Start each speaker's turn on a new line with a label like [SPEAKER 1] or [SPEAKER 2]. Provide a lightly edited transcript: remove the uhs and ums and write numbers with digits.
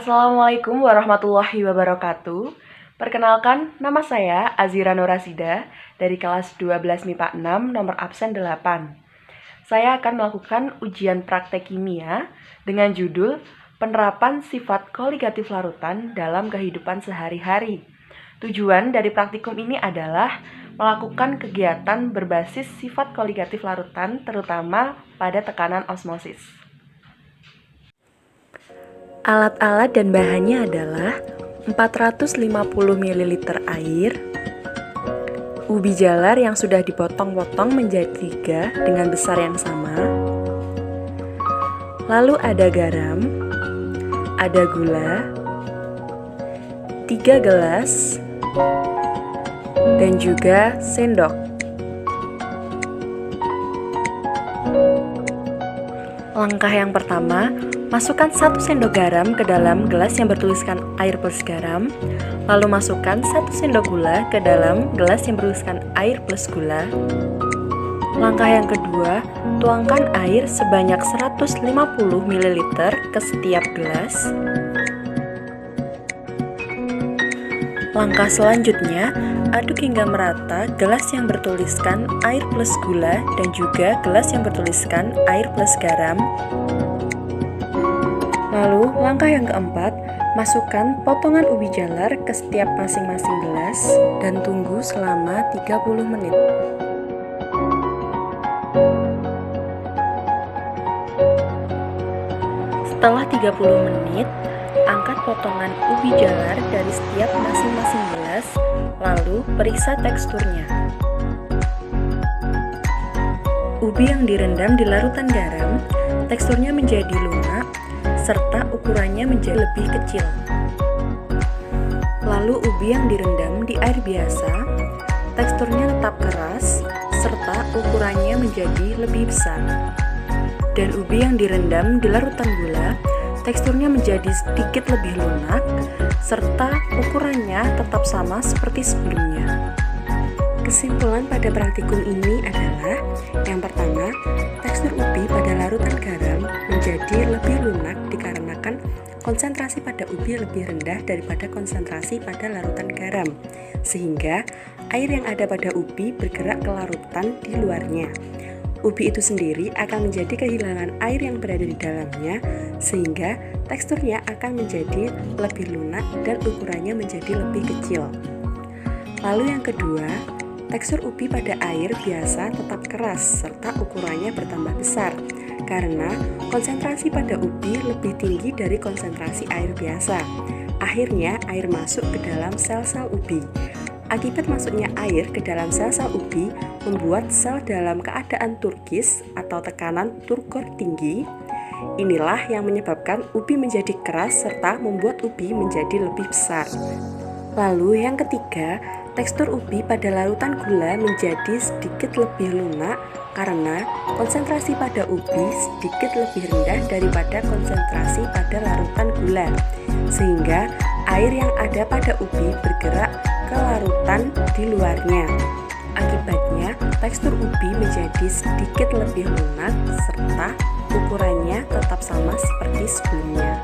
[SPEAKER 1] Assalamualaikum warahmatullahi wabarakatuh. Perkenalkan, nama saya Azira Nurasida dari kelas 12 MIPA 6 nomor absen 8. Saya akan melakukan ujian praktek kimia dengan judul Penerapan Sifat Koligatif Larutan dalam Kehidupan Sehari-hari. Tujuan dari praktikum ini adalah melakukan kegiatan berbasis sifat koligatif larutan terutama pada tekanan osmosis. Alat-alat dan bahannya adalah 450 ml air, ubi jalar yang sudah dipotong-potong menjadi 3 dengan besar yang sama, lalu ada garam, ada gula, 3 gelas, dan juga sendok. Langkah yang pertama, masukkan 1 sendok garam ke dalam gelas yang bertuliskan air plus garam, lalu masukkan 1 sendok gula ke dalam gelas yang bertuliskan air plus gula. Langkah yang kedua, tuangkan air sebanyak 150 ml ke setiap gelas. Langkah selanjutnya, aduk hingga merata gelas yang bertuliskan air plus gula dan juga gelas yang bertuliskan air plus garam. Lalu, langkah yang keempat, masukkan potongan ubi jalar ke setiap masing-masing gelas dan tunggu selama 30 menit. Setelah 30 menit, angkat potongan ubi jalar dari setiap masing-masing gelas, lalu periksa teksturnya. Ubi yang direndam di larutan garam, teksturnya menjadi lunak, serta ukurannya menjadi lebih kecil. Lalu ubi yang direndam di air biasa, teksturnya tetap keras, serta ukurannya menjadi lebih besar. Dan ubi yang direndam di larutan gula, teksturnya menjadi sedikit lebih lunak, serta ukurannya tetap sama seperti sebelumnya. Kesimpulan pada praktikum ini adalah, yang pertama, tekstur ubi pada larutan garam menjadi lebih lunak dikarenakan konsentrasi pada ubi lebih rendah daripada konsentrasi pada larutan garam, sehingga air yang ada pada ubi bergerak ke larutan di luarnya. Ubi itu sendiri akan menjadi kehilangan air yang berada di dalamnya, sehingga teksturnya akan menjadi lebih lunak dan ukurannya menjadi lebih kecil. Lalu yang kedua, tekstur ubi pada air biasa tetap keras serta ukurannya bertambah besar karena konsentrasi pada ubi lebih tinggi dari konsentrasi air biasa. Akhirnya air masuk ke dalam sel-sel ubi. Akibat masuknya air ke dalam sel-sel ubi membuat sel dalam keadaan turkis atau tekanan turgor tinggi. Inilah yang menyebabkan ubi menjadi keras serta membuat ubi menjadi lebih besar. Lalu yang ketiga, tekstur ubi pada larutan gula menjadi sedikit lebih lunak karena konsentrasi pada ubi sedikit lebih rendah daripada konsentrasi pada larutan gula, sehingga air yang ada pada ubi bergerak ke larutan di luarnya. Akibatnya, tekstur ubi menjadi sedikit lebih lunak serta ukurannya tetap sama seperti sebelumnya.